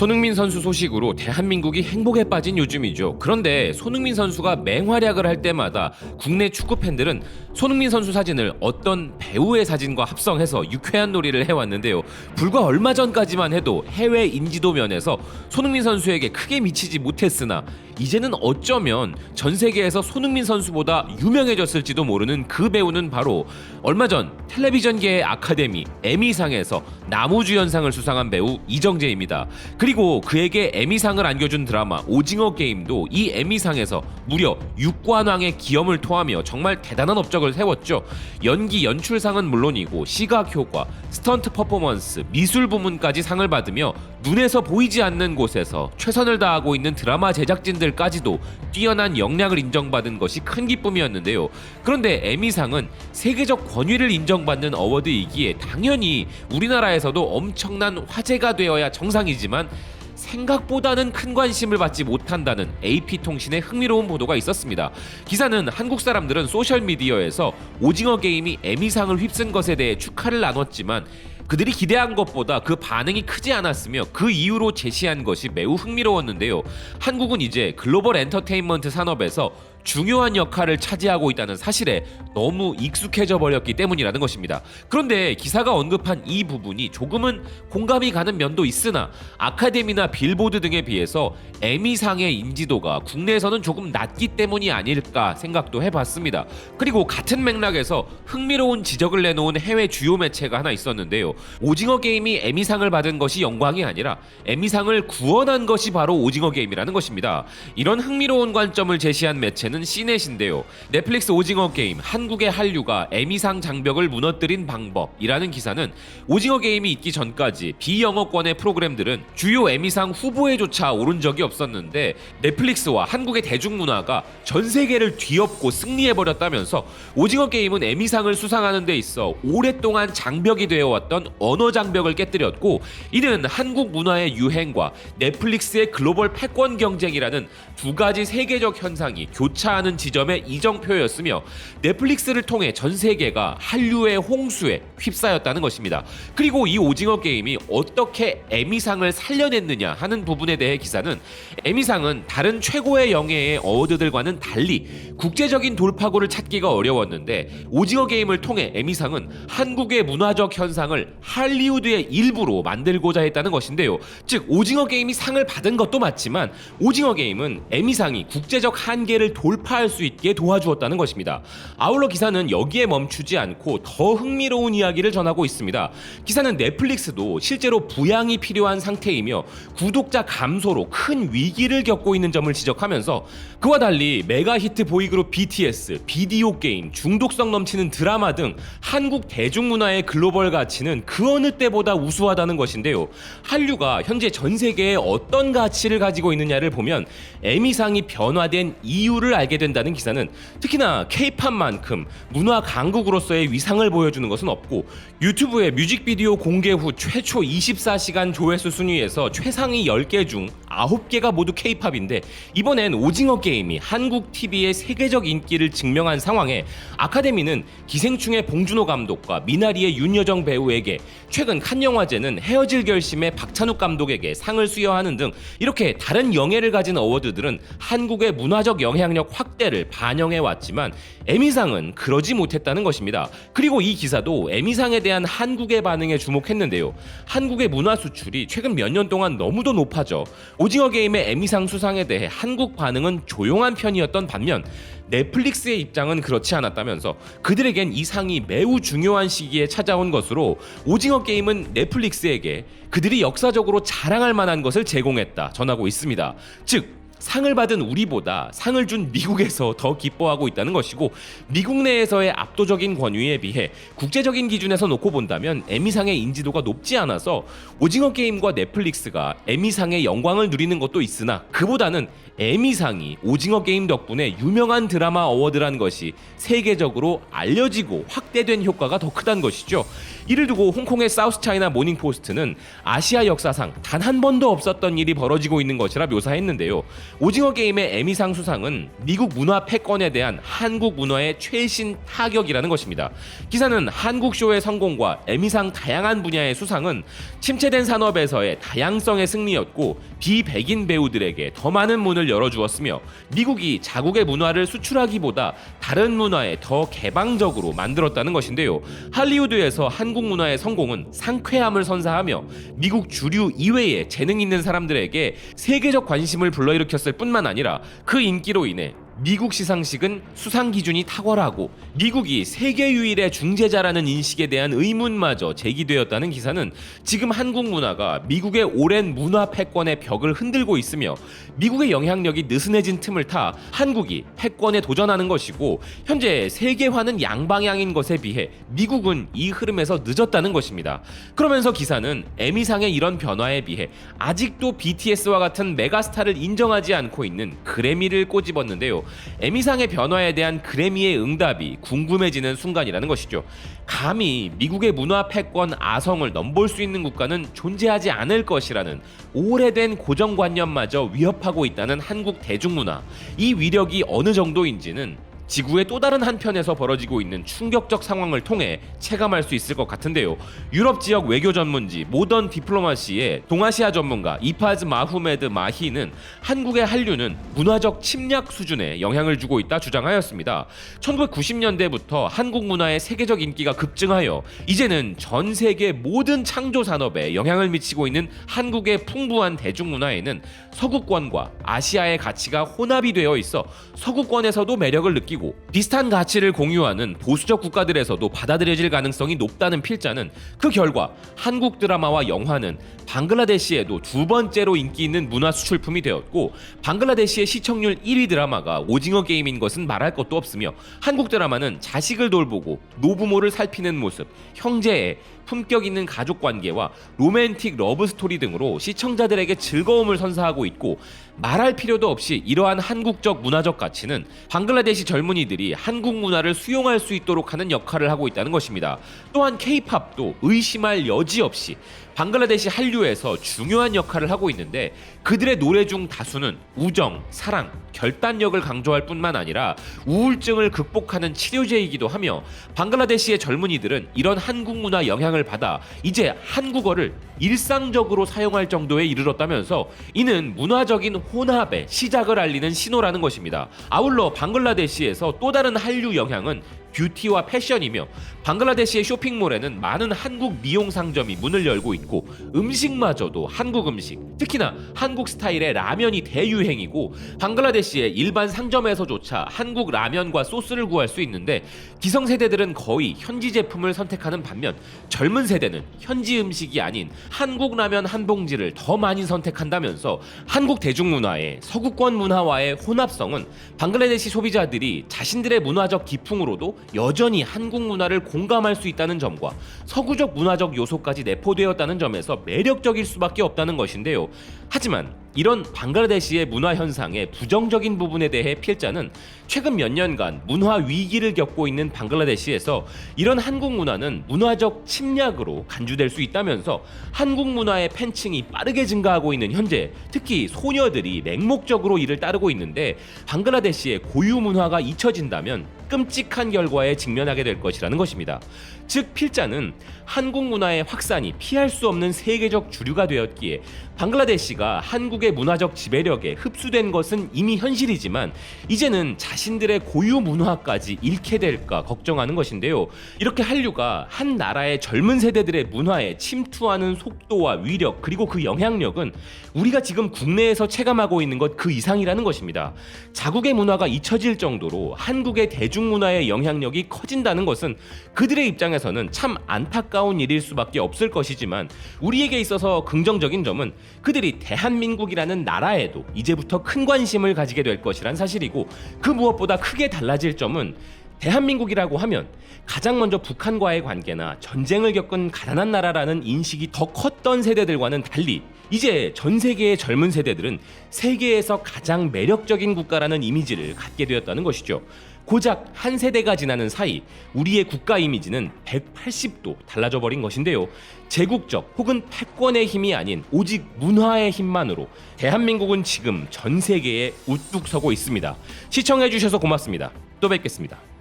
손흥민 선수 소식으로 대한민국이 행복에 빠진 요즘이죠. 그런데 손흥민 선수가 맹활약을 할 때마다 국내 축구 팬들은 손흥민 선수 사진을 어떤 배우의 사진과 합성해서 유쾌한 놀이를 해왔는데요. 불과 얼마 전까지만 해도 해외 인지도 면에서 손흥민 선수에게 크게 미치지 못했으나 이제는 어쩌면 전 세계에서 손흥민 선수보다 유명해졌을지도 모르는 그 배우는 바로 얼마 전 텔레비전계의 아카데미 에미상에서 나무주연상을 수상한 배우 이정재입니다. 그리고 그에게 에미상을 안겨준 드라마 오징어 게임도 이 에미상에서 무려 6관왕의 기염을 토하며 정말 대단한 업적을 세웠죠. 연기 연출상은 물론이고 시각 효과, 스턴트 퍼포먼스, 미술 부문까지 상을 받으며 눈에서 보이지 않는 곳에서 최선을 다하고 있는 드라마 제작진들까지도 뛰어난 역량을 인정받은 것이 큰 기쁨이었는데요. 그런데 에미상은 세계적 권위를 인정받는 어워드이기에 당연히 우리나라에서도 엄청난 화제가 되어야 정상이지만 생각보다는 큰 관심을 받지 못한다는 AP통신의 흥미로운 보도가 있었습니다. 기사는 한국 사람들은 소셜미디어에서 오징어 게임이 에미상을 휩쓴 것에 대해 축하를 나눴지만 그들이 기대한 것보다 그 반응이 크지 않았으며 그 이유로 제시한 것이 매우 흥미로웠는데요. 한국은 이제 글로벌 엔터테인먼트 산업에서 중요한 역할을 차지하고 있다는 사실에 너무 익숙해져 버렸기 때문이라는 것입니다. 그런데 기사가 언급한 이 부분이 조금은 공감이 가는 면도 있으나 아카데미나 빌보드 등에 비해서 에미상의 인지도가 국내에서는 조금 낮기 때문이 아닐까 생각도 해봤습니다. 그리고 같은 맥락에서 흥미로운 지적을 내놓은 해외 주요 매체가 하나 있었는데요. 오징어 게임이 에미상을 받은 것이 영광이 아니라 에미상을 구원한 것이 바로 오징어 게임이라는 것입니다. 이런 흥미로운 관점을 제시한 매체는 시넷인데요. 넷플릭스 오징어 게임 한국의 한류가 에미상 장벽을 무너뜨린 방법이라는 기사는 오징어 게임이 있기 전까지 비영어권의 프로그램들은 주요 에미상 후보에조차 오른 적이 없었는데 넷플릭스와 한국의 대중문화가 전 세계를 뒤엎고 승리해버렸다면서 오징어 게임은 에미상을 수상하는 데 있어 오랫동안 장벽이 되어왔던 언어 장벽을 깨뜨렸고 이는 한국 문화의 유행과 넷플릭스의 글로벌 패권 경쟁이라는 두 가지 세계적 현상이 교차하는 지점의 이정표였으며 넷플릭스를 통해 전 세계가 한류의 홍수에 휩싸였다는 것입니다. 그리고 이 오징어 게임이 어떻게 에미상을 살려냈느냐 하는 부분에 대해 기사는 에미상은 다른 최고의 영예의 어워드들과는 달리 국제적인 돌파구를 찾기가 어려웠는데 오징어 게임을 통해 에미상은 한국의 문화적 현상을 할리우드의 일부로 만들고자 했다는 것인데요. 즉 오징어 게임이 상을 받은 것도 맞지만 오징어 게임은 에미상이 국제적 한계를 돌파할 수 있게 도와주었다는 것입니다. 아울러 기사는 여기에 멈추지 않고 더 흥미로운 이야기를 전하고 있습니다. 기사는 넷플릭스도 실제로 부양이 필요한 상태이며 구독자 감소로 큰 위기를 겪고 있는 점을 지적하면서 그와 달리 메가 히트 보이그룹 BTS, 비디오 게임, 중독성 넘치는 드라마 등 한국 대중문화의 글로벌 가치는 그 어느 때보다 우수하다는 것인데요. 한류가 현재 전 세계에 어떤 가치를 가지고 있느냐를 보면 에미상이 변화된 이유를 알게 된다는 기사는 특히나 K-팝만큼 문화 강국으로서의 위상을 보여주는 것은 없고 유튜브의 뮤직비디오 공개 후 최초 24시간 조회수 순위에서 최상위 10개 중 9개가 모두 K-팝인데 이번엔 오징어 게임이 한국 TV의 세계적 인기를 증명한 상황에 아카데미는 기생충의 봉준호 감독과 미나리의 윤여정 배우에게 최근 칸 영화제는 헤어질 결심의 박찬욱 감독에게 상을 수여하는 등 이렇게 다른 영예를 가진 어워드들은 한국의 문화적 영향력 확대를 반영해왔지만 에미상은 그러지 못했다는 것입니다. 그리고 이 기사도 에미상에 대한 한국의 반응에 주목했는데요. 한국의 문화 수출이 최근 몇 년 동안 너무도 높아져 오징어 게임의 에미상 수상에 대해 한국 반응은 조용한 편이었던 반면 넷플릭스의 입장은 그렇지 않았다면서 그들에겐 이 상이 매우 중요한 시기에 찾아온 것으로 오징어 게임은 넷플릭스에게 그들이 역사적으로 자랑할 만한 것을 제공했다 전하고 있습니다. 즉 상을 받은 우리보다 상을 준 미국에서 더 기뻐하고 있다는 것이고 미국 내에서의 압도적인 권위에 비해 국제적인 기준에서 놓고 본다면 에미상의 인지도가 높지 않아서 오징어 게임과 넷플릭스가 에미상의 영광을 누리는 것도 있으나 그보다는 에미상이 오징어 게임 덕분에 유명한 드라마 어워드라는 것이 세계적으로 알려지고 확대된 효과가 더 크다는 것이죠. 이를 두고 홍콩의 사우스차이나 모닝포스트는 아시아 역사상 단 한 번도 없었던 일이 벌어지고 있는 것이라 묘사했는데요. 오징어 게임의 에미상 수상은 미국 문화 패권에 대한 한국 문화의 최신 타격이라는 것입니다. 기사는 한국 쇼의 성공과 에미상 다양한 분야의 수상은 침체된 산업에서의 다양성의 승리였고 비백인 배우들에게 더 많은 문을 열어주었으며 미국이 자국의 문화를 수출하기보다 다른 문화에 더 개방적으로 만들었다는 것인데요. 할리우드에서 한국 문화의 성공은 상쾌함을 선사하며 미국 주류 이외의 재능 있는 사람들에게 세계적 관심을 불러일으켰을 뿐만 아니라 그 인기로 인해 미국 시상식은 수상 기준이 탁월하고 미국이 세계 유일의 중재자라는 인식에 대한 의문마저 제기되었다는 기사는 지금 한국 문화가 미국의 오랜 문화 패권의 벽을 흔들고 있으며 미국의 영향력이 느슨해진 틈을 타 한국이 패권에 도전하는 것이고 현재 세계화는 양방향인 것에 비해 미국은 이 흐름에서 늦었다는 것입니다. 그러면서 기사는 에미상의 이런 변화에 비해 아직도 BTS와 같은 메가스타를 인정하지 않고 있는 그래미를 꼬집었는데요. 에미상의 변화에 대한 그래미의 응답이 궁금해지는 순간이라는 것이죠. 감히 미국의 문화 패권 아성을 넘볼 수 있는 국가는 존재하지 않을 것이라는 오래된 고정관념마저 위협하고 있다는 한국 대중문화. 이 위력이 어느 정도인지는 지구의 또 다른 한편에서 벌어지고 있는 충격적 상황을 통해 체감할 수 있을 것 같은데요. 유럽 지역 외교 전문지 모던 디플로마시의 동아시아 전문가 이파즈 마후메드 마히는 한국의 한류는 문화적 침략 수준에 영향을 주고 있다 주장하였습니다. 1990년대부터 한국 문화의 세계적 인기가 급증하여 이제는 전 세계 모든 창조 산업에 영향을 미치고 있는 한국의 풍부한 대중문화에는 서구권과 아시아의 가치가 혼합이 되어 있어 서구권에서도 매력을 느끼고 비슷한 가치를 공유하는 보수적 국가들에서도 받아들여질 가능성이 높다는 필자는 그 결과 한국 드라마와 영화는 방글라데시에도 두 번째로 인기 있는 문화 수출품이 되었고 방글라데시의 시청률 1위 드라마가 오징어 게임인 것은 말할 것도 없으며 한국 드라마는 자식을 돌보고 노부모를 살피는 모습, 형제애, 품격 있는 가족 관계와 로맨틱 러브 스토리 등으로 시청자들에게 즐거움을 선사하고 있고 말할 필요도 없이 이러한 한국적 문화적 가치는 방글라데시 젊은이들이 한국 문화를 수용할 수 있도록 하는 역할을 하고 있다는 것입니다. 또한 K-팝도 의심할 여지 없이 방글라데시 한류에서 중요한 역할을 하고 있는데 그들의 노래 중 다수는 우정, 사랑, 결단력을 강조할 뿐만 아니라 우울증을 극복하는 치료제이기도 하며 방글라데시의 젊은이들은 이런 한국 문화 영향을 받아 이제 한국어를 일상적으로 사용할 정도에 이르렀다면서 이는 문화적인 혼합의 시작을 알리는 신호라는 것입니다. 아울러 방글라데시에서 또 다른 한류 영향은 뷰티와 패션이며 방글라데시의 쇼핑몰에는 많은 한국 미용 상점이 문을 열고 있고 음식마저도 한국 음식, 특히나 한국 스타일의 라면이 대유행이고 방글라데시의 일반 상점에서조차 한국 라면과 소스를 구할 수 있는데 기성세대들은 거의 현지 제품을 선택하는 반면 젊은 세대는 현지 음식이 아닌 한국 라면 한 봉지를 더 많이 선택한다면서 한국 대중문화의 서구권 문화와의 혼합성은 방글라데시 소비자들이 자신들의 문화적 기풍으로도 여전히 한국 문화를 공감할 수 있다는 점과 서구적 문화적 요소까지 내포되었다는 점에서 매력적일 수밖에 없다는 것인데요. 하지만 이런 방글라데시의 문화 현상의 부정적인 부분에 대해 필자는 최근 몇 년간 문화 위기를 겪고 있는 방글라데시에서 이런 한국 문화는 문화적 침략으로 간주될 수 있다면서 한국 문화의 팬층이 빠르게 증가하고 있는 현재 특히 소녀들이 맹목적으로 이를 따르고 있는데 방글라데시의 고유 문화가 잊혀진다면 끔찍한 결과에 직면하게 될 것이라는 것입니다. 즉 필자는 한국 문화의 확산이 피할 수 없는 세계적 주류가 되었기에 방글라데시가 한국의 문화적 지배력에 흡수된 것은 이미 현실이지만 이제는 자신들의 고유 문화까지 잃게 될까 걱정하는 것인데요. 이렇게 한류가 한 나라의 젊은 세대들의 문화에 침투하는 속도와 위력 그리고 그 영향력은 우리가 지금 국내에서 체감하고 있는 것 그 이상이라는 것입니다. 자국의 문화가 잊혀질 정도로 한국의 대중문화의 영향력이 커진다는 것은 그들의 입장에서는 참 안타까운 일일 수밖에 없을 것이지만 우리에게 있어서 긍정적인 점은 그들이 대한민국이라는 나라에도 이제부터 큰 관심을 가지게 될 것이란 사실이고 그 무엇보다 크게 달라질 점은 대한민국이라고 하면 가장 먼저 북한과의 관계나 전쟁을 겪은 가난한 나라라는 인식이 더 컸던 세대들과는 달리 이제 전 세계의 젊은 세대들은 세계에서 가장 매력적인 국가라는 이미지를 갖게 되었다는 것이죠. 고작 한 세대가 지나는 사이 우리의 국가 이미지는 180도 달라져 버린 것인데요. 제국적 혹은 패권의 힘이 아닌 오직 문화의 힘만으로 대한민국은 지금 전 세계에 우뚝 서고 있습니다. 시청해 주셔서 고맙습니다. 또 뵙겠습니다.